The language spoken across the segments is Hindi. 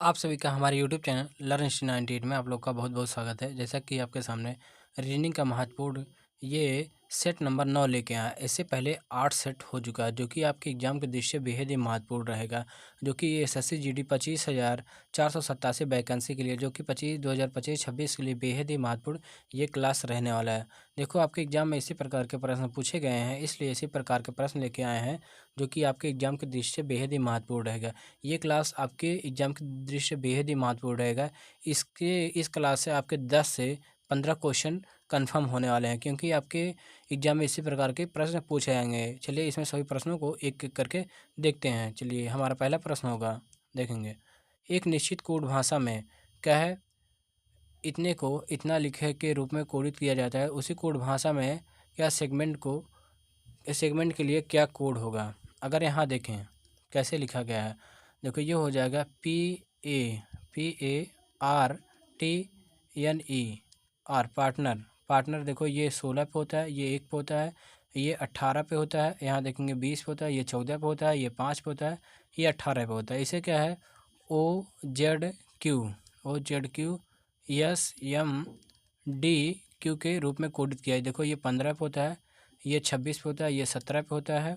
आप सभी का हमारे यूट्यूब चैनल लर्न हिस्ट्री 98 में आप लोग का बहुत बहुत स्वागत है। जैसा कि आपके सामने रीजनिंग का महत्वपूर्ण ये सेट नंबर 9 लेके आया। इससे पहले 8 सेट हो चुका है, जो कि आपके एग्जाम के दृष्टि से बेहद ही महत्वपूर्ण रहेगा। जो कि ये एसएससी जीडी 25,487 वैकेंसी के लिए, जो कि 2025-26 के लिए बेहद ही महत्वपूर्ण ये क्लास रहने वाला है। देखो, आपके एग्जाम में इसी प्रकार के प्रश्न पूछे गए हैं, इसलिए इसी प्रकार के प्रश्न लेके आए हैं, जो कि आपके एग्जाम के दृष्टि से बेहद ही महत्वपूर्ण रहेगा। ये क्लास आपके एग्जाम के दृष्टि से बेहद ही महत्वपूर्ण रहेगा। इस क्लास से आपके 10 से 15 क्वेश्चन कंफर्म होने वाले हैं, क्योंकि आपके एग्जाम में इसी प्रकार के प्रश्न पूछे जाएंगे। चलिए, इसमें सभी प्रश्नों को एक एक करके देखते हैं। चलिए, हमारा पहला प्रश्न होगा, देखेंगे। एक निश्चित कोड भाषा में क्या है, इतने को इतना लिखे के रूप में कोडित किया जाता है। उसी कोड भाषा में क्या सेगमेंट के लिए क्या कोड होगा। अगर यहाँ देखें कैसे लिखा गया है, देखो ये हो जाएगा PARTNER। पार्टनर देखो, ये 16 पे होता है, ये 1 पे होता है, ये 18 पे होता है, यहाँ देखेंगे 20 पे होता है, ये 14 पे होता है, ये 5 पे होता है, ये 18 पे होता है। इसे क्या है, OZQ के रूप में कोडित किया है। देखो, ये 15 पे होता है, ये 26 पे होता है, ये 17 पे होता है,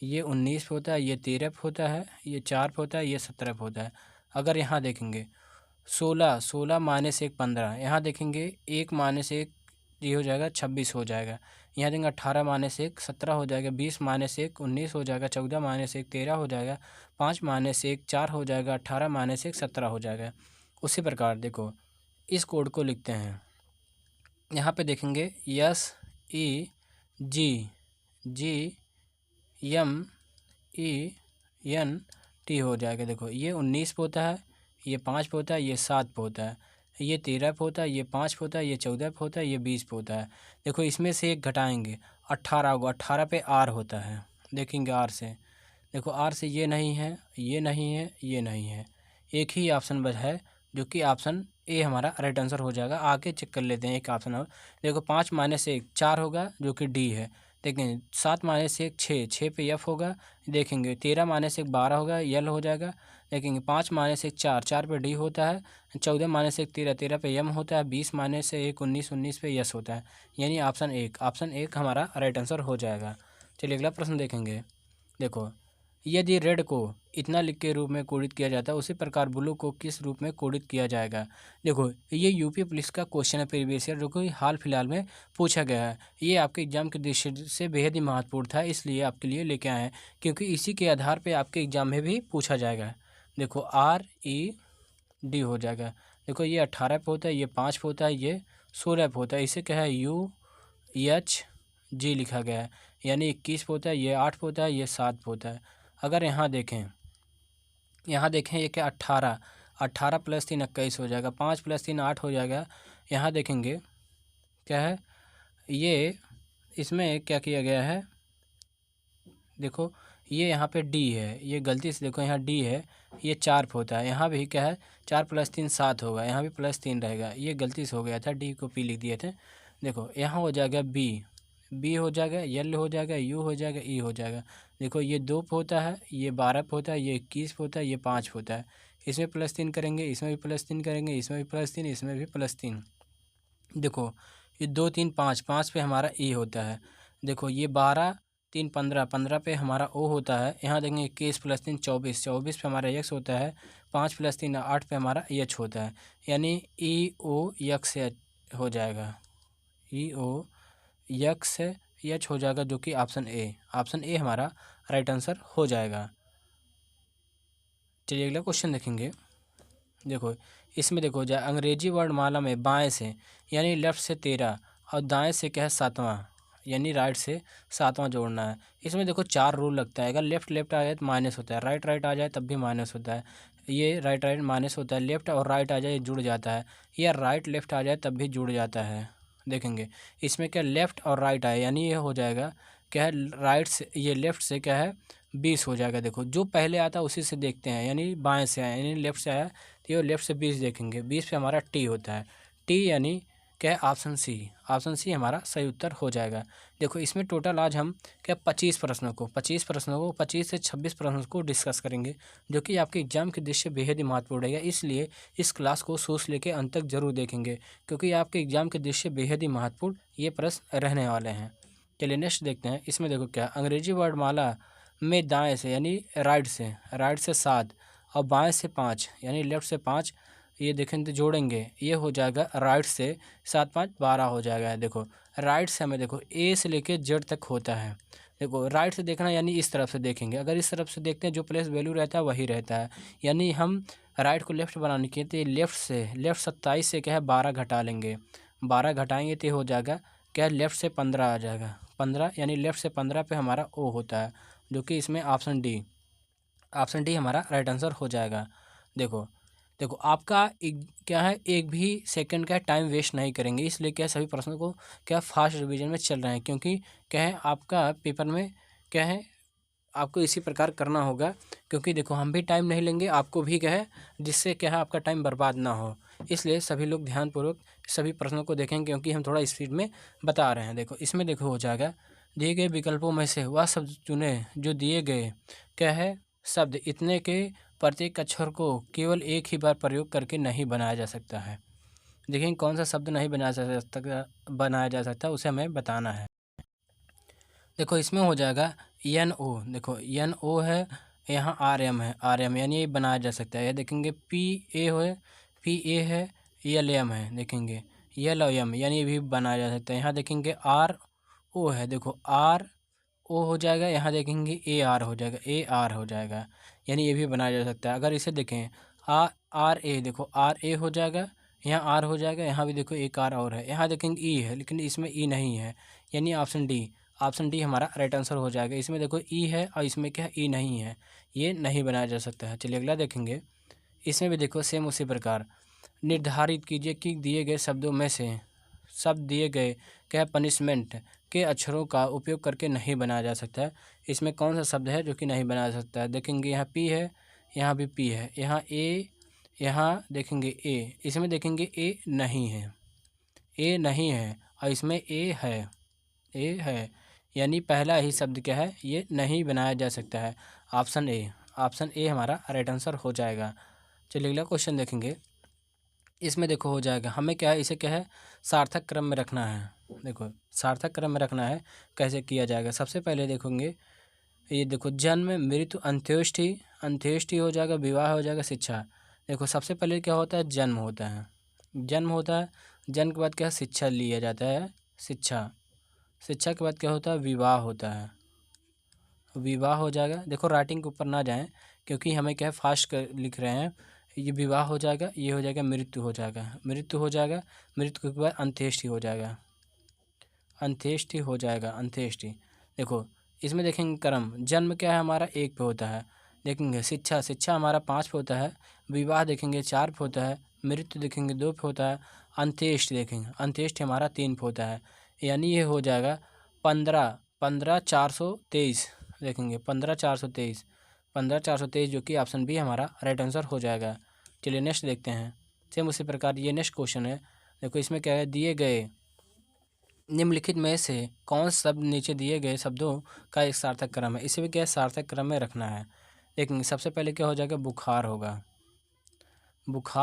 ये 19 पे होता है, ये 13 पे होता है, ये 4 पे होता है, ये 17 पे होता है। अगर यहाँ देखेंगे 16 माइनस 1 15, यहाँ देखेंगे 1 माइनस 1 ये हो जाएगा 26 हो जाएगा। यहाँ देखेंगे 18 माइनस 1 17 हो जाएगा, 20 माइनस 1 19 हो जाएगा, 14 माइनस 1 13 हो जाएगा, 5 माइनस 1 4 हो जाएगा, 18 माइनस 1 17 हो जाएगा। उसी प्रकार देखो, इस कोड को लिखते हैं। यहाँ पे देखेंगे SEGGMENT हो जाएगा। देखो, ये 19 पे होता है, ये 5 पे होता है, ये 7 पे होता है, ये 13 पे होता है, ये 5 पे होता है, ये 14 पे होता है, ये 20 पे होता है। देखो, इसमें से एक घटाएंगे, 18 होगा, 18 पे R होता है। देखेंगे R से, देखो R से ये नहीं है, ये नहीं है, ये नहीं है, एक ही ऑप्शन बच है, जो कि ऑप्शन ए हमारा राइट आंसर हो जाएगा। आगे चेक कर लेते हैं एक ऑप्शन और। देखो, 5 माइनस 1 4 होगा, जो कि डी है। देखेंगे 7 माइनस 1 6 पे एफ होगा। देखेंगे 13 माइनस 1 12 होगा, यल हो जाएगा। देखेंगे 5 माइनस 1 4 पे डी होता है। 14 माइनस 1 13 पे एम होता है। 20 माइनस 1 19 पे यस होता है। यानी ऑप्शन एक हमारा राइट आंसर हो जाएगा। चलिए, अगला प्रश्न देखेंगे। देखो, यदि रेड को इतना लिख के रूप में कोडित किया जाता है, उसी प्रकार ब्लू को किस रूप में कोडित किया जाएगा। देखो, ये यूपी पुलिस का क्वेश्चन है प्रीवियस ईयर, जो कि हाल फिलहाल में पूछा गया है। ये आपके एग्जाम के दृष्टि से बेहद ही महत्वपूर्ण था, इसलिए आपके लिए लेके आए हैं, क्योंकि इसी के आधार पर आपके एग्जाम में भी पूछा जाएगा। देखो, RED हो जाएगा। देखो, ये 18 पे होता है, ये 5 पे होता है, ये 16 पे होता है। इसे क्या है, UHG लिखा गया है। यानी 21 पे होता है, ये 8 पे होता है, ये 7 पे होता है। अगर यहाँ देखें ये क्या, 18 प्लस 3 21 हो जाएगा, 5 प्लस 3 8 हो जाएगा। यहाँ देखेंगे क्या है, ये इसमें क्या किया गया है, देखो ये यहाँ पे डी है, ये गलती से देखो यहाँ डी है, ये 4 पे होता है। यहाँ भी क्या है, 4 प्लस 3 7 होगा, यहाँ भी प्लस 3 रहेगा, ये गलती से हो गया था, डी को पी लिख दिए थे। देखो, यहाँ हो जाएगा बी हो जाएगा, यल हो जाएगा, यू हो जाएगा, ई हो जाएगा। देखो, ये 2 पे होता है, ये 12 पे होता है, ये 21 पे होता है, ये 5 पे होता है। इसमें प्लस 3 करेंगे, इसमें भी प्लस 3 करेंगे, इसमें भी प्लस 3, इसमें भी प्लस 3। देखो, ये 2 3 5 5 पे हमारा ई होता है। देखो, ये 12 3 15 15 पे हमारा ओ होता है। यहाँ देखेंगे 21 प्लस 3 24 24 पे हमारा यक्स होता है। 5 प्लस 3 8 पे हमारा एच होता है। यानी EO यक्स हो जाएगा, EO यक्स हो जाएगा, जो कि ऑप्शन ए हमारा राइट आंसर हो जाएगा। चलिए, अगला क्वेश्चन देखेंगे। देखो, इसमें देखो अंग्रेजी वर्णमाला में बाएं से यानी लेफ्ट से 13 और दाएं से क्या है 7वां, यानी राइट से 7वां जोड़ना है। इसमें देखो 4 रूल लगता है। अगर लेफ्ट आ जाए तो माइनस होता है, राइट आ जाए तब भी माइनस होता है। ये राइट माइनस होता है, लेफ्ट और राइट आ जाए जुड़ जाता है, या राइट लेफ्ट आ जाए तब भी जुड़ जाता है। देखेंगे इसमें क्या लेफ्ट और राइट आए, यानी ये हो जाएगा क्या है, राइट से ये लेफ्ट से क्या है 20 हो जाएगा। देखो, जो पहले आता है उसी से देखते हैं, यानी बाएं से आया, यानी लेफ्ट से आया तो ये लेफ्ट से 20 देखेंगे। 20 पे हमारा टी होता है, टी यानी क्या है ऑप्शन सी हमारा सही उत्तर हो जाएगा। देखो इसमें टोटल आज हम क्या 25 से 26 प्रश्नों को डिस्कस करेंगे, जो कि आपके एग्जाम के दृष्टि से बेहद ही महत्वपूर्ण रहेगा। इसलिए इस क्लास को शुरू से लेकर अंत तक जरूर देखेंगे, क्योंकि आपके एग्जाम के दृष्टि से बेहद ही महत्वपूर्ण ये प्रश्न रहने वाले हैं। चलिए नेक्स्ट देखते हैं। इसमें देखो क्या अंग्रेजी वर्णमाला में दाएँ से यानी राइट से 7 और बाएँ से 5 यानी लेफ्ट से 5 ये देखें तो जोड़ेंगे, ये हो जाएगा राइट से 7 5 12 हो जाएगा। देखो राइट से हमें देखो ए से लेके जेड तक होता है। देखो राइट से देखना यानी इस तरफ से देखेंगे, अगर इस तरफ से देखते हैं जो प्लेस वैल्यू रहता है वही रहता है। यानी हम राइट को लेफ्ट बनाने के तो लेफ्ट 27 से क्या है 12 घटा लेंगे, 12 घटाएंगे तो हो जाएगा क्या लेफ्ट से 15 आ जाएगा, 15 यानी लेफ्ट से 15 पे हमारा ओ होता है, जो कि इसमें ऑप्शन डी हमारा राइट आंसर हो जाएगा। देखो देखो आपका क्या है एक भी सेकंड का टाइम वेस्ट नहीं करेंगे, इसलिए क्या सभी प्रश्नों को क्या फास्ट रिवीजन में चल रहे हैं, क्योंकि क्या है आपका पेपर में क्या है आपको इसी प्रकार करना होगा। क्योंकि देखो हम भी टाइम नहीं लेंगे, आपको भी क्या है जिससे क्या है आपका टाइम बर्बाद ना हो, इसलिए सभी लोग ध्यानपूर्वक सभी प्रश्नों को देखेंगे, क्योंकि हम थोड़ा स्पीड में बता रहे हैं। देखो इसमें देखो हो जाएगा दिए गए विकल्पों में से वह शब्द चुने जो दिए गए क्या है शब्द इतने के प्रत्येक अक्षर को केवल एक ही बार प्रयोग करके नहीं बनाया जा सकता है। देखिए कौन सा शब्द नहीं बनाया जा सकता उसे हमें बताना है। देखो इसमें हो जाएगा एन ओ, देखो एन ओ है, यहाँ आर एम है, आर एम यानी ये बनाया जा सकता है। ये देखेंगे पी ए है, एल एम है, देखेंगे एल ओ एम यानी ये भी बनाया जा सकता है। यहाँ देखेंगे आर ओ है, देखो आर ओ हो जाएगा, यहाँ देखेंगे ए आर हो जाएगा, ए आर हो जाएगा, यानी ये भी बनाया जा सकता है। अगर इसे देखें आर ए, देखो आर ए हो जाएगा, यहाँ आर हो जाएगा, यहाँ भी देखो एक आर और है, यहाँ देखेंगे ई है लेकिन इसमें ई नहीं है, यानी ऑप्शन डी हमारा राइट आंसर हो जाएगा। इसमें देखो ई है और इसमें क्या ई नहीं है, ये नहीं बनाया जा सकता है। चलिए अगला देखेंगे। इसमें भी देखो सेम उसी प्रकार निर्धारित कीजिए कि दिए गए शब्दों में से शब्द दिए गए क्या पनिशमेंट के अक्षरों का उपयोग करके नहीं बनाया जा सकता है। इसमें कौन सा शब्द है जो कि नहीं बनाया जा सकता है। देखेंगे यहाँ पी है, यहाँ भी पी है, यहाँ ए, यहाँ देखेंगे ए, इसमें देखेंगे ए नहीं है, ए नहीं है और इसमें ए है, यानी पहला ही शब्द क्या है ये नहीं बनाया जा सकता है। ऑप्शन ए हमारा राइट आंसर हो जाएगा। चलिए अगला क्वेश्चन देखेंगे। इसमें देखो हो जाएगा हमें क्या है इसे क्या है सार्थक क्रम में रखना है। देखो सार्थक क्रम में रखना है, कैसे किया जाएगा। सबसे पहले देखेंगे ये देखो जन्म मृत्यु अंत्येष्टि हो जाएगा, विवाह हो जाएगा, शिक्षा। देखो सबसे पहले क्या होता है जन्म होता है, जन्म के बाद क्या शिक्षा लिया जाता है, शिक्षा के बाद क्या होता है विवाह होता है, विवाह हो जाएगा। देखो राइटिंग के ऊपर ना जाएं, क्योंकि हमें क्या है फास्ट लिख रहे हैं। ये विवाह हो जाएगा, ये हो जाएगा मृत्यु हो जाएगा, मृत्यु के बाद अंत्येष्टि हो जाएगा। देखो इसमें देखेंगे क्रम, जन्म क्या है हमारा 1 पे होता है, देखेंगे शिक्षा हमारा 5 पे होता है, विवाह देखेंगे 4 पे होता है, मृत्यु देखेंगे 2 पे होता है, अंत्येष्टि हमारा 3 पे होता है, यानी ये हो जाएगा 15 423। देखेंगे 15 423 जो कि ऑप्शन बी हमारा राइट आंसर हो जाएगा। चलिए नेक्स्ट देखते हैं। सेम उसी प्रकार ये नेक्स्ट क्वेश्चन है। देखो इसमें क्या है दिए गए निम्नलिखित में से कौन शब्द नीचे दिए गए शब्दों का एक सार्थक क्रम है। इसे भी क्या है सार्थक क्रम में रखना है। देखेंगे सबसे पहले क्या हो जाएगा बुखार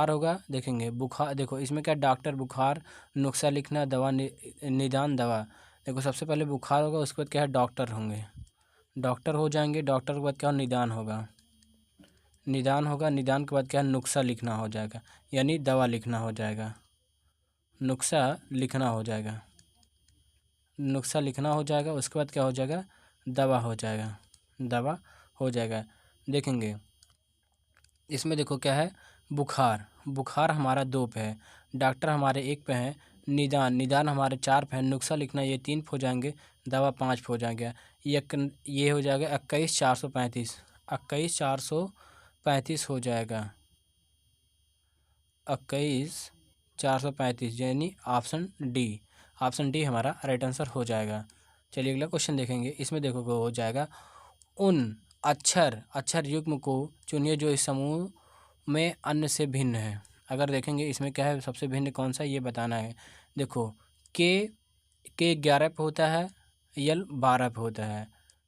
होगा, देखेंगे बुखार। देखो इसमें क्या डॉक्टर बुखार, नुस्खा लिखना, दवा निदान दवा। देखो सबसे पहले बुखार होगा, उसके बाद क्या है डॉक्टर होंगे, डॉक्टर हो जाएंगे, डॉक्टर के बाद क्या निदान होगा, निदान के बाद क्या नुस्खा लिखना हो जाएगा, यानी दवा लिखना हो जाएगा, नुस्खा लिखना हो जाएगा। उसके बाद क्या हो जाएगा दवा हो जाएगा। देखेंगे इसमें देखो क्या है बुखार हमारा 2 पे है, डॉक्टर हमारे 1 पे है, निदान हमारे 4 पे है, नुस्खा लिखना ये 3 पे हो जाएंगे, दवा 5 पे हो जाएगा। ये हो जाएगा 21 435 हो जाएगा, 21 435 यानी ऑप्शन डी हमारा राइट आंसर हो जाएगा। चलिए अगला क्वेश्चन देखेंगे। इसमें देखो हो जाएगा उन अक्षर युग्म को चुनिए जो इस समूह में अन्य से भिन्न है। अगर देखेंगे इसमें क्या है, सबसे भिन्न कौन सा ये बताना है। देखो के 11 पे होता है, यल 12 पे होता है,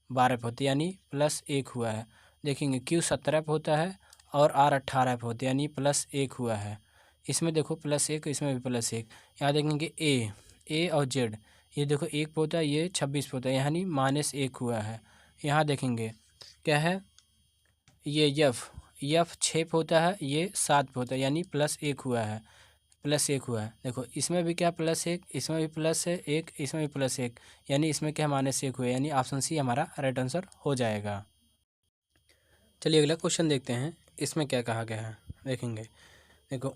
12 पे होता है यानी +1 हुआ है। देखेंगे क्यू 17 पे होता है और आर 18 पे होता है यानी +1 हुआ है। इसमें देखो +1, इसमें भी +1। यहाँ देखेंगे ए और जेड, ये देखो 1 पे होता है, ये 26 पे होता है यानी -1 हुआ है। यहाँ देखेंगे क्या है, ये यफ 6 पे होता है, ये 7 पे होता है यानी +1 हुआ है, +1 हुआ है। देखो इसमें भी क्या +1, इसमें भी +1, इसमें भी +1 यानी इसमें क्या -1 हुआ है, यानी ऑप्शन सी हमारा राइट आंसर हो जाएगा। चलिए अगला क्वेश्चन देखते हैं, इसमें क्या कहा गया है। देखेंगे देखो,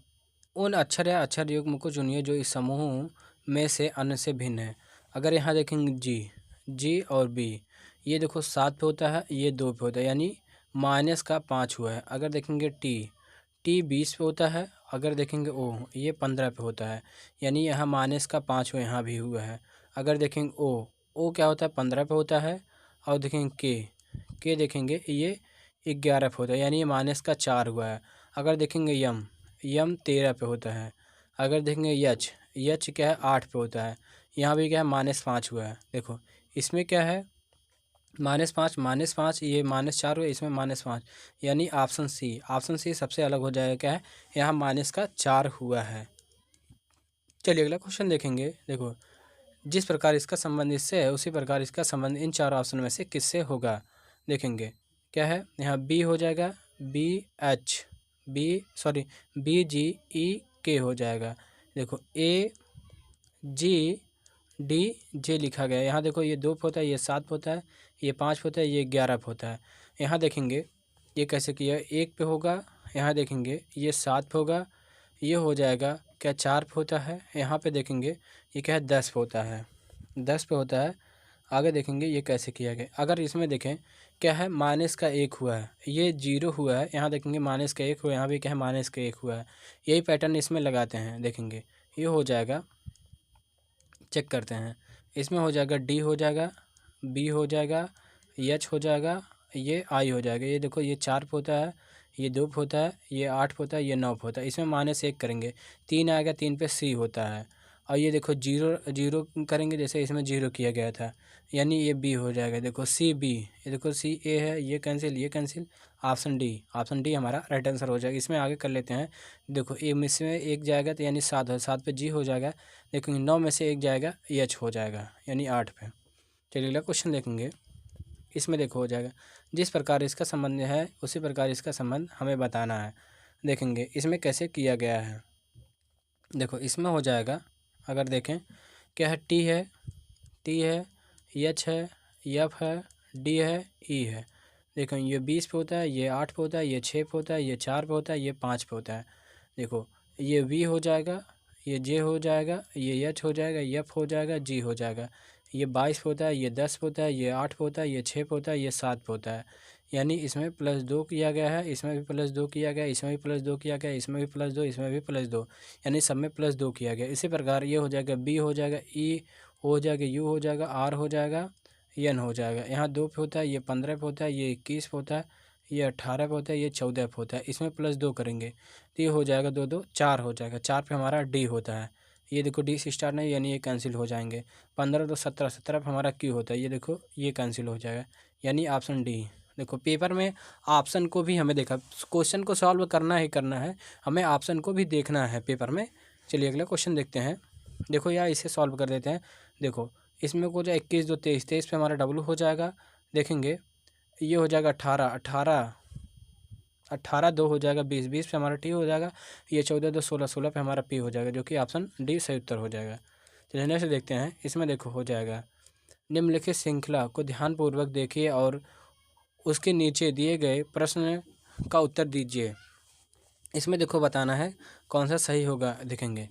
उन अक्षर या अक्षर युग्म को चुनिए जो इस समूह में से अन्य से भिन्न है। अगर यहाँ देखेंगे जी और बी, ये देखो 7 पे होता है, ये 2 पे होता है यानी -5 हुआ है। अगर देखेंगे टी 20 पे होता है, अगर देखेंगे ओ, ये 15 पे होता है यानी यहाँ -5 हुआ, यहाँ भी हुआ है। अगर देखेंगे ओ क्या होता है, 15 पे होता है। और देखेंगे के देखेंगे ये 11 पे होता है यानी ये -4 हुआ है। अगर देखेंगे यम 13 पे होता है। अगर देखेंगे यच क्या है, 8 पे होता है, यहाँ भी क्या है -5 हुआ है। देखो इसमें क्या है -5 ये -4 हुआ, इसमें -5 यानी ऑप्शन सी सबसे अलग हो जाएगा। क्या है, यहाँ -4 हुआ है। चलिए अगला क्वेश्चन देखेंगे। देखो, जिस प्रकार इसका संबंध इससे है उसी प्रकार इसका संबंध इन चार ऑप्शन में से किससे होगा। देखेंगे क्या है, यहाँ बी हो जाएगा, बी जी ई के हो जाएगा। देखो ए जी डी जे लिखा गया है। यहाँ देखो ये 2 पे होता है, ये 7 पे होता है, ये 5 पे होता है, ये 11 पे होता है। यहाँ देखेंगे ये कैसे किया, 1 पे होगा, यहाँ देखेंगे ये 7 पे होगा, ये हो जाएगा क्या 4 पे होता है। यहाँ पे देखेंगे ये क्या है 10 पे होता है, 10 पे होता है। आगे देखेंगे ये कैसे किया गया। अगर इसमें देखें क्या है, -1 हुआ है, ये 0 हुआ है। यहाँ देखेंगे -1 हुआ है, यहाँ भी क्या है -1 हुआ है। यही पैटर्न इसमें लगाते हैं। देखेंगे ये हो जाएगा, चेक करते हैं। इसमें हो जाएगा डी हो जाएगा, बी हो जाएगा, एच हो जाएगा, ये आई हो जाएगा। ये देखो ये 4 पे होता है, ये 2 पे होता है, ये 8 पे होता है, ये 9 पे होता है। इसमें -1 करेंगे, 3 आएगा, 3 पे सी होता है। और ये देखो जीरो करेंगे, जैसे इसमें 0 किया गया था यानी ये बी हो जाएगा। देखो सी बी, ये देखो सी ए है, ये कैंसिल, ऑप्शन डी हमारा राइट आंसर हो जाएगा। इसमें आगे कर लेते हैं। देखो ए में से 1 जाएगा तो यानी 7 है, 7 पे जी हो जाएगा। देखेंगे 9 में से 1 जाएगा, एच हो जाएगा यानी 8 पे। चलिए अगला क्वेश्चन देखेंगे। इसमें देखो हो जाएगा, जिस प्रकार इसका संबंध है उसी प्रकार इसका संबंध हमें बताना है। देखेंगे इसमें कैसे किया गया है। देखो इसमें हो जाएगा, अगर देखें क्या है, टी है, एच है, एफ है, डी है, ई है। देखो ये 20 पे होता है, ये 8 पे होता है, ये 6 पे होता है, ये 4 पे होता है, ये 5 पे होता है। देखो ये वी हो जाएगा, ये जे हो जाएगा, ये एच हो जाएगा, एफ हो जाएगा, जी हो जाएगा। ये 22 पे होता है, ये 10 पे होता है, ये 8 पे होता है, ये 6 पे होता है, ये 7 पे होता है। यानी इसमें +2 किया गया है, इसमें भी +2 किया गया, इसमें भी +2 किया गया, इसमें भी +2, इसमें भी +2 यानी सब में +2 किया गया। इसी प्रकार ये हो जाएगा, बी हो जाएगा, ई हो जाएगा, यू हो जाएगा, आर हो जाएगा, एन हो जाएगा। यहाँ 2 पे होता है, ये 15 पे होता है, ये 21 पे होता है, ये 18 पे होता है, ये 14 पे होता है। इसमें +2 करेंगे तो ये हो जाएगा 2 2 4 हो जाएगा। 4 पे हमारा डी होता है। ये देखो डी से स्टार्ट नहीं यानी ये कैंसिल हो जाएंगे। 15 तो 17, 17 पे हमारा क्यू होता है, ये देखो ये कैंसिल हो जाएगा यानी ऑप्शन डी। देखो पेपर में ऑप्शन को भी हमें देखा, क्वेश्चन को सॉल्व करना ही करना है, हमें ऑप्शन को भी देखना है पेपर में। चलिए अगला क्वेश्चन देखते हैं। देखो यार इसे सॉल्व कर देते हैं। देखो इसमें हो जाए 21 2 23, 23 पे हमारा डब्लू हो जाएगा। देखेंगे ये हो जाएगा 18 2 हो जाएगा, 20 20 पे हमारा टी हो जाएगा, ये 14 2 16 16 पे हमारा पी हो जाएगा, जो कि ऑप्शन डी सही उत्तर हो जाएगा। चलिए नेक्स्ट देखते हैं। इसमें देखो हो जाएगा, निम्नलिखित श्रृंखला को ध्यानपूर्वक देखिए और उसके नीचे दिए गए प्रश्न का उत्तर दीजिए। इसमें देखो बताना है कौन सा सही होगा। देखेंगे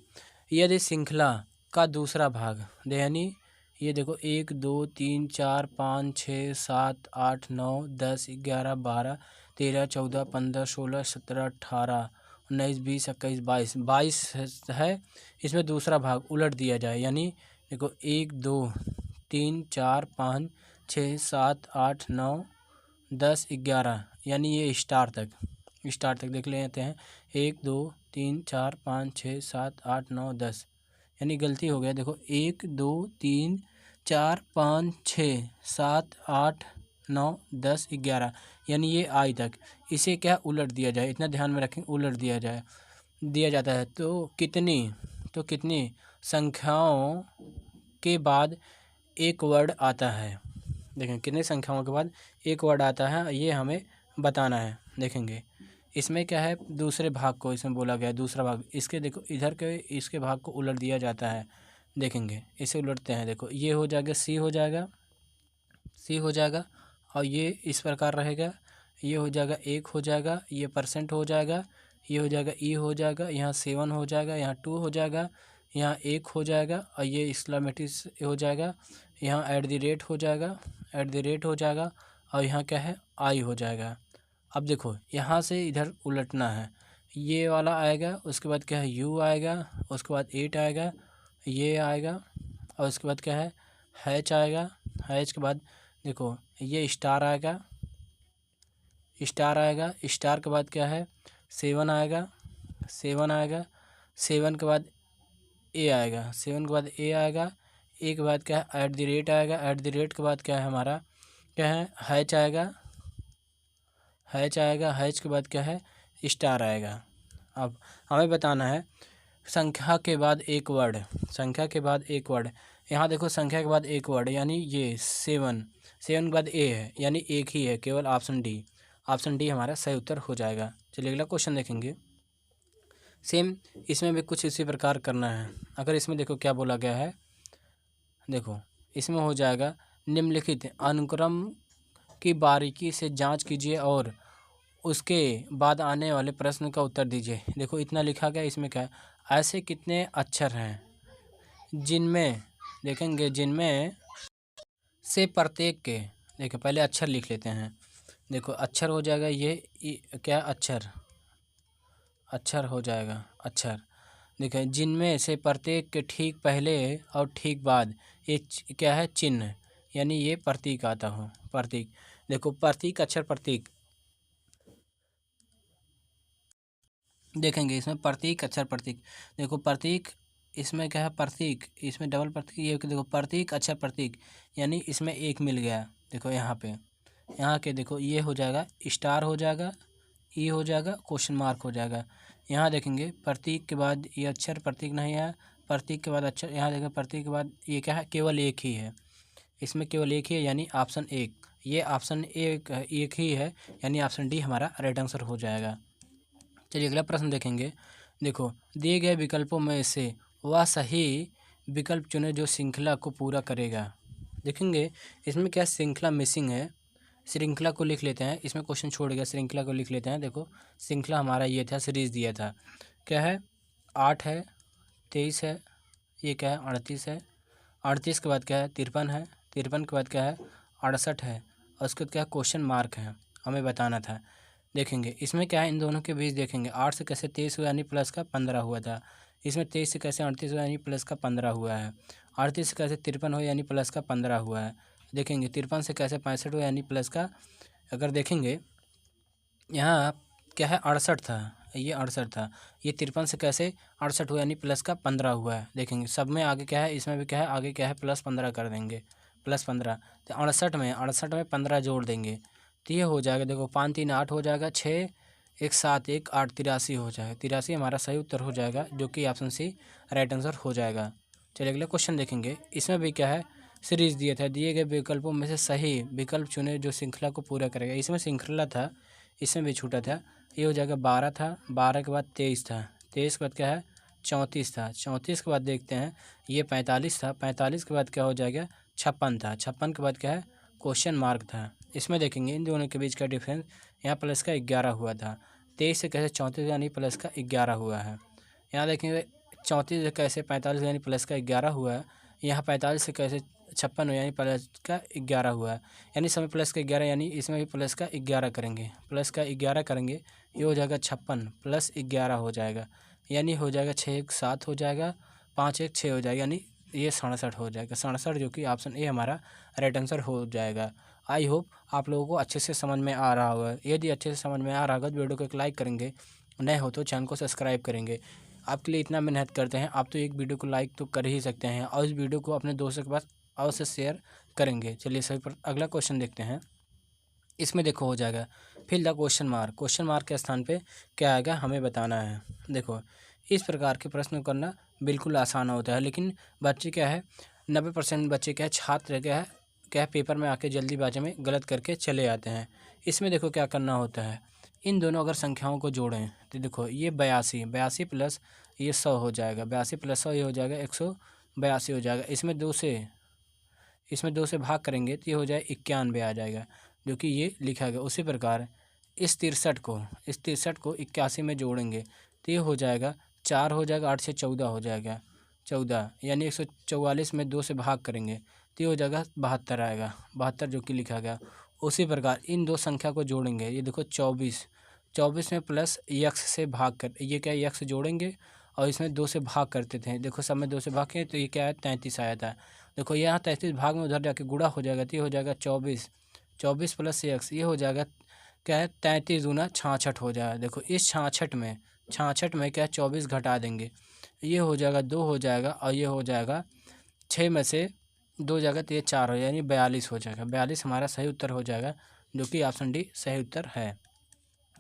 यदि श्रृंखला का दूसरा भाग यानी ये देखो 1 2 3 4 5 6 7 8 9 10 11 12 13 14 15 16 17 18 19 20 21 22 है। इसमें दूसरा भाग उलट दिया जाए यानी देखो 1 2 3 4 5 6 7 8 9 10 11 यानी ये स्टार तक, स्टार तक देख लेते हैं। 1 2 3 4 5 6 7 8 9 10, यानी गलती हो गया। देखो 1 2 3 4 5 6 7 8 9 10 11, यानी ये आई तक। इसे क्या उलट दिया जाए, इतना ध्यान में रखें, उलट दिया जाता है तो कितनी संख्याओं के बाद एक वर्ड आता है। देखें कितनी संख्याओं के बाद एक वर्ड आता है, ये हमें बताना है। देखेंगे इसमें क्या है, दूसरे भाग को इसमें बोला गया है, दूसरा भाग इसके देखो इधर के इसके भाग को उलट दिया जाता है। देखेंगे इसे उलटते हैं, देखो ये हो जाएगा सी हो जाएगा और ये इस प्रकार रहेगा। ये हो जाएगा 1 हो जाएगा, ये परसेंट हो जाएगा, ये हो जाएगा ई हो जाएगा, यहाँ 7 हो जाएगा, यहाँ 2 हो जाएगा, यहाँ 1 हो जाएगा और ये एक्सक्लेमेटिस हो जाएगा, यहाँ @ हो जाएगा, हो जाएगा और यहाँ क्या है आई हो जाएगा। अब देखो यहाँ से इधर उलटना है, ये वाला आएगा, उसके बाद क्या है यू आएगा, उसके बाद 8 आएगा, ये आएगा और उसके बाद क्या है हैच आएगा। हैच के बाद देखो ये स्टार आएगा, स्टार के बाद क्या है 7 आएगा, 7 के बाद ए आएगा, 7 के बाद ए आएगा, ए के बाद क्या है @ आएगा, @ के बाद क्या है हमारा क्या है हैच आएगा, हैच के बाद क्या है स्टार आएगा। अब हमें बताना है संख्या के बाद एक वर्ड, यहाँ देखो संख्या के बाद एक वर्ड, यानी ये 7 के बाद ए है, यानी एक ही है, केवल ऑप्शन डी हमारा सही उत्तर हो जाएगा। चलिए अगला क्वेश्चन देखेंगे। सेम इसमें भी कुछ इसी प्रकार करना है। अगर इसमें देखो क्या बोला गया है, देखो इसमें हो जाएगा निम्नलिखित अनुक्रम की बारीकी से जांच कीजिए और उसके बाद आने वाले प्रश्न का उत्तर दीजिए। देखो इतना लिखा गया, इसमें क्या है ऐसे कितने अक्षर हैं जिनमें जिनमें से प्रत्येक के, देखो पहले अक्षर लिख लेते हैं। देखो अक्षर हो जाएगा ये क्या अक्षर हो जाएगा अक्षर। देखो जिनमें से प्रत्येक के ठीक पहले और ठीक बाद ये क्या है चिन्ह, यानी ये प्रतीक आता हो, प्रतीक। देखो प्रतीक अक्षर प्रतीक देखेंगे, इसमें प्रतीक अक्षर प्रतीक। देखो प्रतीक इसमें क्या है प्रतीक, इसमें डबल प्रतीक, ये देखो प्रतीक अक्षर प्रतीक, यानी इसमें एक मिल गया। देखो यहाँ के देखो ये हो जाएगा स्टार हो जाएगा, ई हो जाएगा, क्वेश्चन मार्क हो जाएगा। यहाँ देखेंगे प्रतीक के बाद ये अक्षर प्रतीक नहीं है, प्रतीक के बाद अक्षर, यहाँ देखें प्रतीक के बाद ये क्या है केवल एक ही है, इसमें केवल एक ही है, यानी ऑप्शन एक, ये ऑप्शन एक ही है, यानी ऑप्शन डी हमारा राइट आंसर हो जाएगा। चलिए अगला प्रश्न देखेंगे। देखो दिए गए विकल्पों में से वह सही विकल्प चुने जो श्रृंखला को पूरा करेगा। देखेंगे इसमें क्या श्रृंखला मिसिंग है, श्रृंखला को लिख लेते हैं, इसमें क्वेश्चन छोड़ गया, श्रृंखला को लिख लेते हैं। देखो श्रृंखला हमारा ये था, सीरीज दिया था, क्या है 8 है, 23 है, ये क्या है 38 है, 38 के बाद क्या है 53 है, 53 के बाद क्या है 68 है और उसके बाद क्या है क्वेश्चन मार्क है, हमें बताना था। देखेंगे इसमें क्या है इन दोनों के बीच देखेंगे 8 से कैसे 23 हुआ यानी प्लस का 15 हुआ था, इसमें 23 से कैसे 38 हुआ यानी प्लस का 15 हुआ है, 38 से कैसे 53 हुआ यानी प्लस का 15 हुआ है। देखेंगे 53 से कैसे 65 हुआ यानी प्लस का, अगर देखेंगे यहाँ क्या है 68 था, ये 68 था, ये 53 से कैसे 68 हुआ यानी प्लस का 15 हुआ है। देखेंगे सब में आगे क्या है, इसमें भी क्या है आगे क्या है प्लस 15 कर देंगे, प्लस 15, तो 68 में 15 जोड़ देंगे तो ये हो जाएगा। देखो 5 3 8 हो जाएगा, 6 1 7 1 8 83 हो जाएगा, 83 हमारा सही उत्तर हो जाएगा, जो कि ऑप्शन सी राइट आंसर हो जाएगा। चलिए अगला क्वेश्चन देखेंगे। इसमें भी क्या है सीरीज दिया था, दिए गए विकल्पों में से सही विकल्प चुने जो श्रृंखला को पूरा करेगा। इसमें श्रृंखला था, इसमें भी छूटा था, ये हो जाएगा 12 था, 12 के बाद 23 था, 23 के बाद क्या है 34 था, 34 के बाद देखते हैं ये 45 था, 45 के बाद क्या हो जाएगा 56 था, 56 के बाद क्या है क्वेश्चन मार्क था। इसमें देखेंगे इन दोनों के बीच का डिफरेंस, यहाँ प्लस का 11 हुआ था, 23 से कैसे 34 यानी प्लस का 11 हुआ है। यहाँ देखेंगे 34 से कैसे 45 यानी प्लस का 11 हुआ है, यहाँ 45 से कैसे 56 हुआ यानी प्लस का 11 हुआ है, यानी समय प्लस का 11, यानी इसमें भी प्लस का 11 करेंगे, प्लस का 11 करेंगे, ये हो जाएगा 56 प्लस 11 हो जाएगा, यानी हो जाएगा 6 1 7 हो जाएगा, 5 1 6 हो जाएगा, यानी ये 67 हो जाएगा, 67, जो कि ऑप्शन ए हमारा राइट आंसर हो जाएगा। आई होप आप लोगों को अच्छे से समझ में आ रहा होगा। यदि अच्छे से समझ में आ रहा होगा तो वीडियो को एक लाइक करेंगे, नए हो तो चैनल को सब्सक्राइब करेंगे। आपके लिए इतना मेहनत करते हैं, आप तो एक वीडियो को लाइक तो कर ही सकते हैं और इस वीडियो को अपने दोस्तों के पास अवश्य शेयर करेंगे। चलिए सभी पर अगला क्वेश्चन देखते हैं। इसमें देखो हो जाएगा फिल द क्वेश्चन मार्क के स्थान पे क्या आएगा हमें बताना है। देखो इस प्रकार के प्रश्न करना बिल्कुल आसान होता है, लेकिन बच्चे क्या है 90% बच्चे क्या है छात्र क्या है पेपर में आके जल्दीबाजी में गलत करके चले आते हैं। इसमें देखो क्या करना होता है, इन दोनों अगर संख्याओं को जोड़ें तो देखो ये 82 प्लस ये 100 हो जाएगा, 82 प्लस 100 ये हो जाएगा 182 हो जाएगा। इसमें दो से भाग करेंगे तो ये हो जाए 91 आ जाएगा, जो कि ये लिखा गया। उसी प्रकार इस 63 को 81 में जोड़ेंगे तो ये हो जाएगा 4 हो जाएगा, 8 से 14 हो जाएगा 14, यानी 144 में 2 से भाग करेंगे तो ये हो जाएगा 72 आएगा, 72 जो कि लिखा गया। उसी प्रकार इन दो संख्या को जोड़ेंगे, ये देखो 24 में प्लस यक्स से भाग कर, ये क्या यक्स जोड़ेंगे और इसमें 2 से भाग करते थे, देखो सब में 2 से भाग किए तो ये क्या है 33 आया था। देखो यहाँ 33 भाग में उधर जाके गुणा हो जाएगा तो ये हो जाएगा 24 प्लस यक्स, ये हो जाएगा क्या है 33 दूना 66 हो जाएगा। देखो इस 66 में क्या है 24 घटा देंगे, ये हो जाएगा 2 हो जाएगा और ये हो जाएगा 6 में से 2 जाएगा तो ये 4 हो जाएगा, यानी 42 हो जाएगा। 42 हमारा सही उत्तर हो जाएगा, जो कि ऑप्शन डी सही उत्तर है।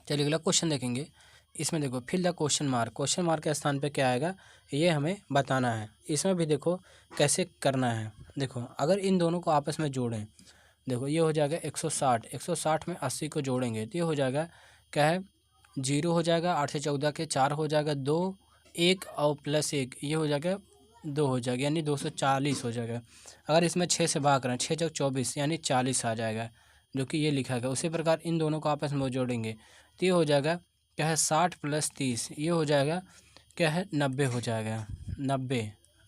चलिए अगला क्वेश्चन देखेंगे। इसमें देखो फिल द क्वेश्चन मार्क के स्थान पे क्या आएगा ये हमें बताना है। इसमें भी देखो कैसे करना है। देखो अगर इन दोनों को आपस में जोड़ें, देखो ये हो जाएगा 160 में 80 को जोड़ेंगे तो ये हो जाएगा क्या है 0 हो जाएगा, 8 से 14 के 4 हो जाएगा, 2 1 और प्लस 1 ये हो जाएगा 2 हो जाएगा, यानी 240 हो जाएगा। अगर इसमें 6 से भाग करें 6 चौक 24 यानी 40 आ जाएगा, जो कि ये लिखा गया। उसी प्रकार इन दोनों को आपस में जोड़ेंगे तो ये हो जाएगा क्या है 60 प्लस 30 ये हो जाएगा क्या है 90 हो जाएगा।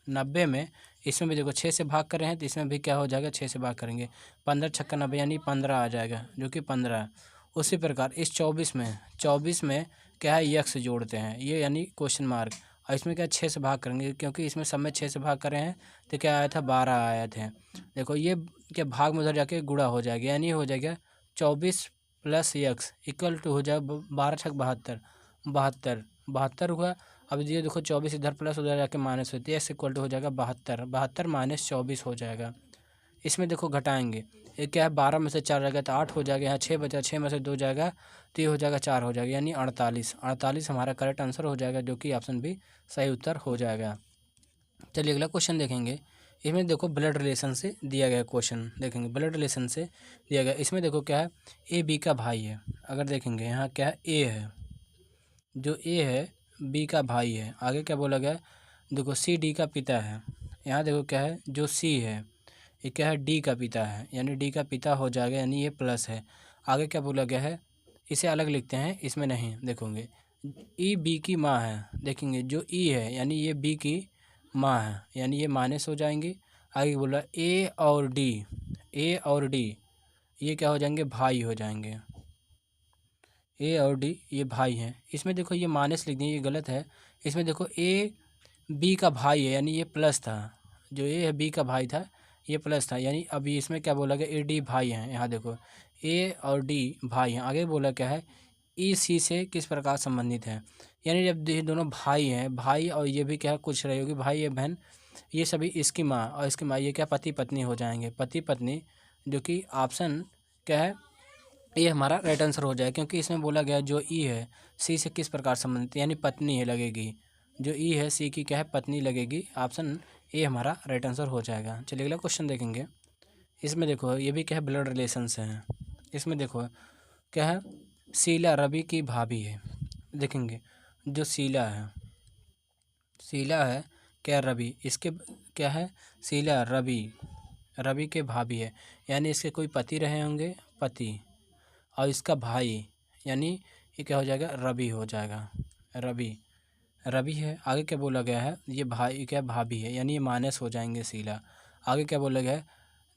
90 में इसमें भी देखो 6 से भाग कर रहे हैं तो इसमें भी क्या हो जाएगा 6 से भाग करेंगे, 15 छक्का 90 यानी 15 आ जाएगा, जो कि 15। उसी प्रकार इस 24 में क्या है यक्स जोड़ते हैं, ये यानी क्वेश्चन मार्क, और इसमें क्या 6 से भाग करेंगे क्योंकि इसमें सब में 6 से भाग कर रहे हैं तो क्या आया था 12 आया थे। देखो ये क्या भाग में उधर जाके गुणा हो जाएगा, यानी हो जाएगा 24 प्लस यक्स इक्वल टू हो जाएगा 12 छक 72 हुआ। अब ये देखो 24 इधर प्लस उधर जाके माइनस होती है, एक्स इक्वल टू हो जाएगा 72 माइनस 24 हो जाएगा। इसमें देखो घटाएंगे, ये क्या है 12 में से 4 जाएगा तो 8 हो जाएगा, यहाँ 6 बचा, 6 में से 2 जाएगा तो ये हो जाएगा 4 हो जाएगा, यानी 48 हमारा करेक्ट आंसर हो जाएगा, जो कि ऑप्शन बी सही उत्तर हो जाएगा। चलिए अगला क्वेश्चन देखेंगे। इसमें देखो ब्लड रिलेशन से दिया गया क्वेश्चन देखेंगे, ब्लड रिलेशन से दिया गया। इसमें देखो क्या है ए बी का भाई है, अगर देखेंगे यहाँ क्या है ए है, जो ए है बी का भाई है। आगे क्या बोला गया देखो सी डी का पिता है, यहाँ देखो क्या है जो सी है ये क्या है डी का पिता है, यानी डी का पिता हो जाएगा, यानी ये प्लस है। आगे क्या बोला गया है इसे अलग लिखते हैं, इसमें नहीं देखोगे ई बी की माँ है, देखेंगे जो ई है यानी ये बी की माँ है, यानी ये माइनस हो जाएंगे। आगे बोला ए और डी ये क्या हो जाएंगे भाई हो जाएंगे, ए और डी ये भाई हैं। इसमें देखो ये माइनस लिख दिए, ये गलत है। इसमें देखो ए बी का भाई है, यानी ये प्लस था, जो ए है बी का भाई था ये प्लस था, यानी अभी इसमें क्या बोला गया ए डी भाई हैं। यहाँ देखो ए और डी भाई हैं। आगे बोला क्या है ई सी से किस प्रकार संबंधित है, यानी जब ये दोनों भाई हैं, भाई और ये भी क्या कुछ रही होगी भाई ये बहन, ये सभी इसकी माँ और इसकी माँ ये क्या पति पत्नी हो जाएंगे, पति पत्नी, जो कि ऑप्शन क्या है ये हमारा राइट आंसर हो जाएगा। क्योंकि इसमें बोला गया जो ई है सी से किस प्रकार संबंधित, यानी पत्नी है लगेगी, जो ई है सी की क्या है पत्नी लगेगी, ऑप्शन ए हमारा राइट आंसर हो जाएगा। चलिए अगला क्वेश्चन देखेंगे। इसमें देखो ये भी क्या है ब्लड रिलेशन से है। इसमें देखो क्या है शीला रवि की भाभी है, देखेंगे जो शीला है क्या रवि, इसके क्या है शीला रवि के भाभी है, यानी इसके कोई पति रहे होंगे पति, और इसका भाई यानी ये क्या हो जाएगा रवि हो जाएगा, रवि है। आगे क्या बोला गया है ये भाई क्या भाभी है, यानी ये माइनस हो जाएंगे शीला। आगे क्या बोला गया है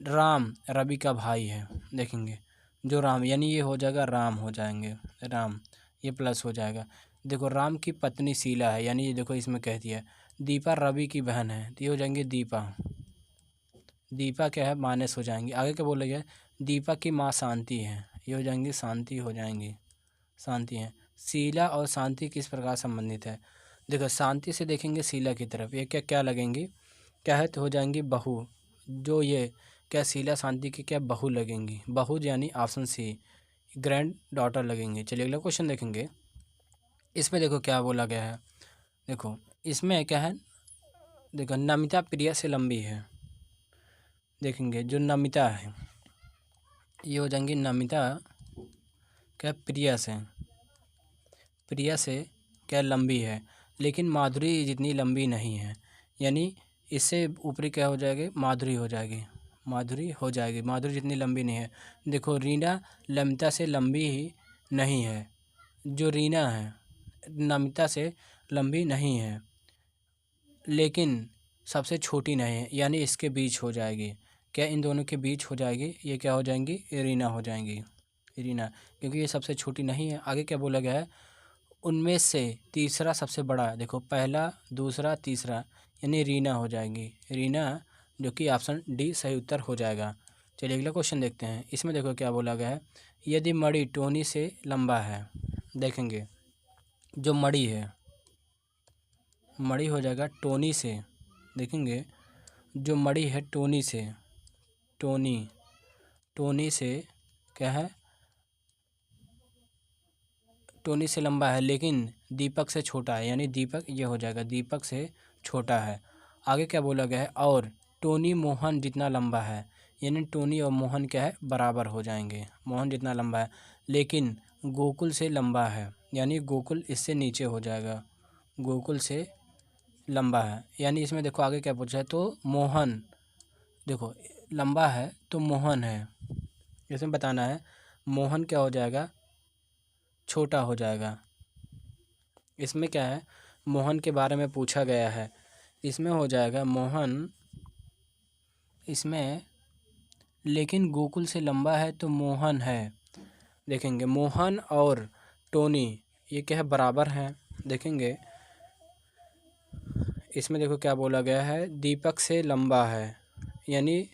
राम रवि का भाई है, देखेंगे जो राम यानी ये हो जाएगा राम हो जाएंगे, राम ये प्लस हो जाएगा। देखो राम की पत्नी शीला है, यानी ये देखो इसमें कह दिया दीपा रवि की बहन है तो ये हो जाएंगे दीपा क्या है माइनस हो जाएंगे। आगे क्या बोला गया दीपक की माँ शांति है, ये हो जाएंगी शांति हो जाएंगी, शांति है। शीला और शांति किस प्रकार संबंधित है? देखो शांति से देखेंगे शीला की तरफ, ये क्या क्या लगेंगी, क्या है तो हो जाएंगी बहू। जो ये क्या शीला शांति की क्या बहू लगेंगी, बहू यानी ऑप्शन सी ग्रैंड डॉटर लगेंगे। चलिए अगला क्वेश्चन देखेंगे। इसमें देखो क्या बोला गया है, देखो इसमें क्या है, देखो नमिता प्रिया से लंबी है। देखेंगे जो नमिता है ये हो जाएंगी नमिता क्या प्रिया से, प्रिया से क्या लंबी है, लेकिन माधुरी जितनी लंबी नहीं है, यानी इससे ऊपरी क्या हो जाएगी, माधुरी हो जाएगी, माधुरी हो जाएगी, माधुरी जितनी लंबी नहीं है। देखो रीना नमिता से लंबी ही नहीं है, जो रीना है नमिता से लंबी नहीं है, लेकिन सबसे छोटी नहीं है, यानी इसके बीच हो जाएगी, क्या इन दोनों के बीच हो जाएगी, ये क्या हो जाएंगी, रीना हो जाएंगी, रीना, क्योंकि ये सबसे छोटी नहीं है। आगे क्या बोला गया है, उनमें से तीसरा सबसे बड़ा है। देखो पहला दूसरा तीसरा, यानी रीना हो जाएगी, रीना, जो कि ऑप्शन डी सही उत्तर हो जाएगा। चलिए अगला क्वेश्चन देखते हैं। इसमें देखो क्या बोला गया है, यदि मणि टोनी से लंबा है, देखेंगे जो मणि है, मणि हो जाएगा टोनी से, देखेंगे जो मणि है टोनी से, टोनी, टोनी से क्या है, टोनी से लंबा है, लेकिन दीपक से छोटा है, यानी दीपक ये हो जाएगा दीपक से छोटा है। आगे क्या बोला गया है, और टोनी मोहन जितना लंबा है, यानी टोनी और मोहन क्या है बराबर हो जाएंगे, मोहन जितना लंबा है, लेकिन गोकुल से लंबा है, यानी गोकुल इससे नीचे हो जाएगा, गोकुल से लंबा है। यानी इसमें देखो आगे क्या पूछा है, तो मोहन, देखो लंबा है तो मोहन है, इसमें बताना है मोहन क्या हो जाएगा, छोटा हो जाएगा। इसमें क्या है, मोहन के बारे में पूछा गया है, इसमें हो जाएगा मोहन, इसमें लेकिन गोकुल से लंबा है तो मोहन है। देखेंगे मोहन और टोनी ये क्या है बराबर हैं। देखेंगे इसमें देखो क्या बोला गया है, दीपक से लंबा है, यानी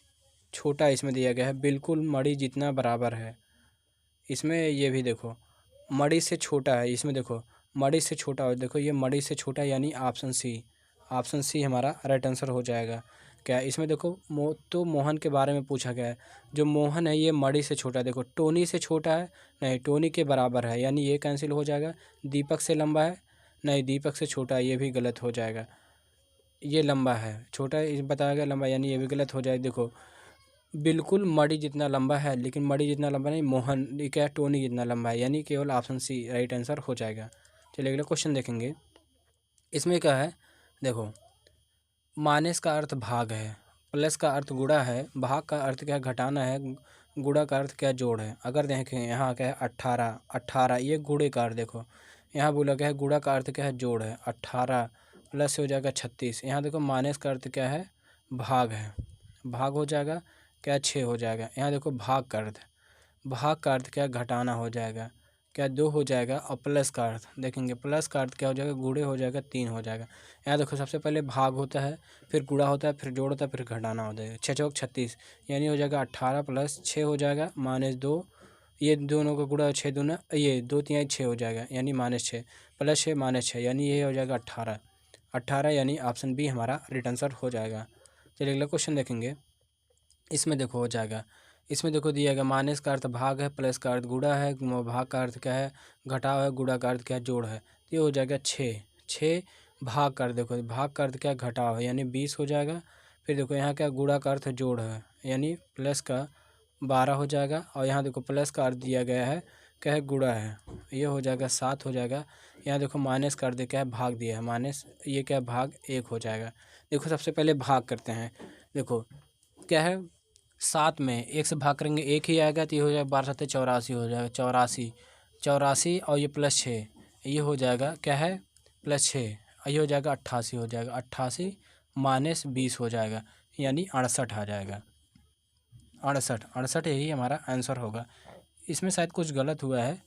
छोटा इसमें दिया गया है, बिल्कुल मणि जितना बराबर है। इसमें ये भी देखो मणि से छोटा है, इसमें देखो मणि से छोटा हो, देखो ये मणि से छोटा, यानी ऑप्शन सी, ऑप्शन सी हमारा राइट आंसर हो जाएगा। क्या इसमें देखो तो मोहन के बारे में पूछा गया है, जो मोहन है ये मणि से छोटा है, देखो टोनी से छोटा है नहीं, टोनी के बराबर है, यानी ये कैंसिल हो जाएगा। दीपक से लंबा है नहीं, दीपक से छोटा है, ये भी गलत हो जाएगा। ये लंबा है, छोटा है बताया गया लंबा, यानी ये भी गलत हो जाए। देखो बिल्कुल मणि जितना लंबा है, लेकिन मणि जितना लंबा नहीं, मोहन ये क्या टोनी जितना लंबा है, यानी केवल ऑप्शन सी राइट आंसर हो जाएगा। चलिए अगला क्वेश्चन देखेंगे। इसमें क्या है, देखो माइनस का अर्थ भाग है, प्लस का अर्थ गुणा है, भाग का अर्थ क्या है घटाना है, गुणा का अर्थ क्या जोड़ है। अगर देखें यहाँ क्या है 18, 18 ये गुणे का अर्थ, देखो यहाँ बोला गया है गुणा का अर्थ क्या है जोड़ है, 18 प्लस हो जाएगा 36। यहाँ देखो माइनस का अर्थ क्या है भाग है, भाग हो जाएगा क्या 6 हो जाएगा। यहाँ देखो भाग का अर्थ, भाग का अर्थ क्या घटाना हो जाएगा, क्या 2 हो जाएगा, और प्लस का अर्थ देखेंगे प्लस का अर्थ क्या हो जाएगा गुणे हो जाएगा 3 हो जाएगा। यहाँ देखो सबसे पहले भाग होता है, फिर गुणा होता है, फिर जोड़ होता है, फिर घटाना होता है। 6 चौक 36, यानी हो जाएगा 18 प्लस 6 हो जाएगा -2, ये दोनों का गुणा 6 दूना, ये 2 3 6 हो जाएगा, यानी -6 प्लस 6 -6, यानी ये हो जाएगा 18, 18 यानी ऑप्शन बी हमारा राइट आंसर हो जाएगा। चलिए अगला क्वेश्चन देखेंगे। इसमें देखो हो जाएगा, इसमें देखो दिया गया माइनस का अर्थ भाग है, प्लस का अर्थ गुणा है, भाग का अर्थ क्या है घटाव है, गुणा का अर्थ क्या है जोड़ है, तो ये हो जाएगा 6, 6 भाग का अर्थ, देखो भाग का अर्थ क्या घटाव है, यानी 20 हो जाएगा। फिर देखो यहाँ क्या गुणा का अर्थ जोड़ है, यानी प्लस का 12 हो जाएगा, और यहाँ देखो प्लस का अर्थ दिया गया है क्या है गुणा है, ये हो जाएगा 7 हो जाएगा। यहाँ देखो माइनस कर दे क्या है भाग दिया है, माइनस ये क्या भाग 1 हो जाएगा। देखो सबसे पहले भाग करते हैं, देखो क्या है 7 में 1 से भाग करेंगे 1 ही आएगा, तो ये हो जाएगा 12 7 84 हो जाएगा, 84, 84 और ये +6 ये हो जाएगा क्या है +6, ये हो जाएगा 88 हो जाएगा, 88 -20 हो जाएगा, यानी 68 आ जाएगा, 68, 68 यही हमारा आंसर होगा। इसमें शायद कुछ गलत हुआ है,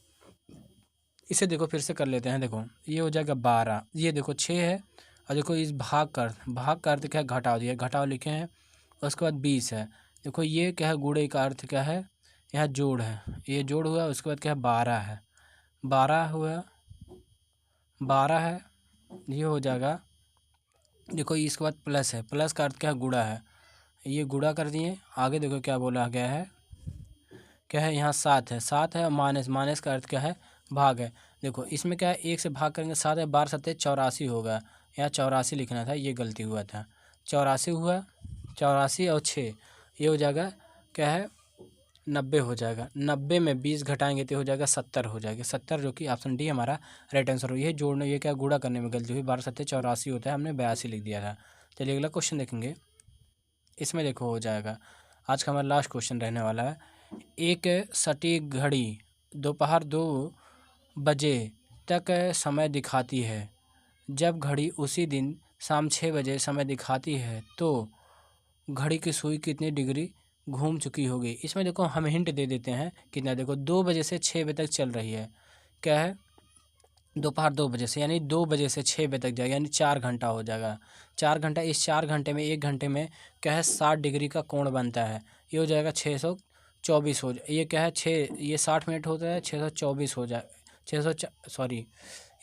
इसे देखो फिर से कर लेते हैं। देखो ये हो जाएगा 12, ये देखो 6 है, और देखो इस भाग का अर्थ क्या है घटाव दिया, घटाव लिखे हैं, और उसके बाद 20 है। देखो ये क्या है गुणे का अर्थ क्या है यहाँ जोड़ है, ये जोड़ हुआ, उसके बाद क्या है 12 है, 12 हुआ, 12 है, ये हो जाएगा। देखो इसके बाद प्लस है, प्लस का अर्थ क्या है गुणा है, ये गुणा कर दिए। आगे देखो क्या बोला गया है, क्या है यहाँ 7 है, 7 है, माइनस, माइनस का अर्थ क्या है भाग है। देखो इसमें क्या है 1 से भाग करेंगे, 7 है, 12 7 84 होगा, यहाँ 84 लिखना था, ये गलती हुआ था, 84 हुआ, 84 और 6 ये हो जाएगा क्या है 90 हो जाएगा। 90 में 20 घटाएंगे तो हो जाएगा 70 हो जाएगा, 70, जो कि ऑप्शन डी हमारा राइट आंसर हो। ये जोड़ने, ये क्या गुणा करने में गलती हुई, 12 7 84 होता है, हमने 82 लिख दिया था। चलिए अगला क्वेश्चन देखेंगे। इसमें देखो हो जाएगा, आज का हमारा लास्ट क्वेश्चन रहने वाला है। एक सटीक घड़ी दोपहर 2 बजे तक समय दिखाती है। जब घड़ी उसी दिन शाम 6 बजे समय दिखाती है तो घड़ी की सुई कितनी डिग्री घूम चुकी होगी। इसमें देखो हम हिंट दे देते हैं कितना, देखो 2 बजे से 6 बजे तक चल रही है, क्या है दोपहर 2 बजे से, यानी 2 बजे से 6 बजे तक जाएगा, यानी 4 घंटा हो जाएगा। 4 घंटा, इस 4 घंटे में 1 घंटे में क्या है 60 डिग्री का कोण बनता है, ये हो जाएगा 624 हो जाए, ये क्या है 6, ये 60 मिनट होता है, 624 हो जाए, 600 सॉरी,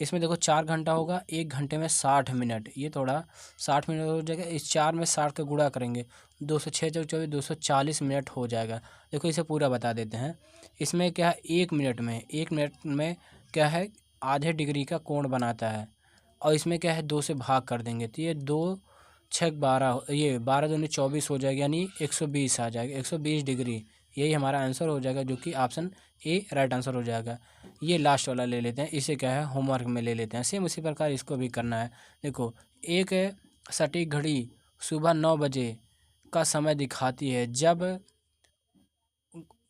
इसमें देखो 4 घंटा होगा, 1 घंटे में 60 मिनट, ये थोड़ा 60 मिनट हो जाएगा, इस 4 में 60 का गुणा करेंगे, 2 से 6 24 240 मिनट हो जाएगा। देखो इसे पूरा बता देते हैं। इसमें क्या है 1 मिनट में, 1 मिनट में क्या है आधे डिग्री का कोण बनाता है, और इसमें क्या है 2 से भाग कर देंगे तो ये 2 6 12, ये 12 दूनी 24 हो जाएगा, यानी 120 आ जाएगा, 120 डिग्री, यही हमारा आंसर हो जाएगा, जो कि ऑप्शन ए राइट आंसर हो जाएगा। ये लास्ट वाला ले लेते हैं, इसे क्या है होमवर्क में ले लेते हैं, सेम उसी प्रकार इसको भी करना है। देखो एक सटीक घड़ी सुबह 9 बजे का समय दिखाती है। जब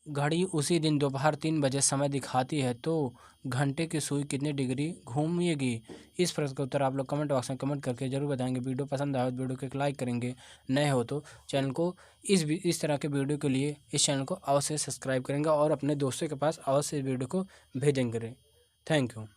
घड़ी उसी दिन दोपहर 3 बजे समय दिखाती है तो घंटे की सुई कितनी डिग्री घूमेगी। इस प्रश्न का उत्तर आप लोग कमेंट बॉक्स में कमेंट करके जरूर बताएंगे। वीडियो पसंद आए तो वीडियो को एक लाइक करेंगे, नए हो तो चैनल को इस तरह के वीडियो के लिए इस चैनल को अवश्य सब्सक्राइब करेंगे और अपने दोस्तों के पास अवश्य इस वीडियो को भेजेंगे। Thank you.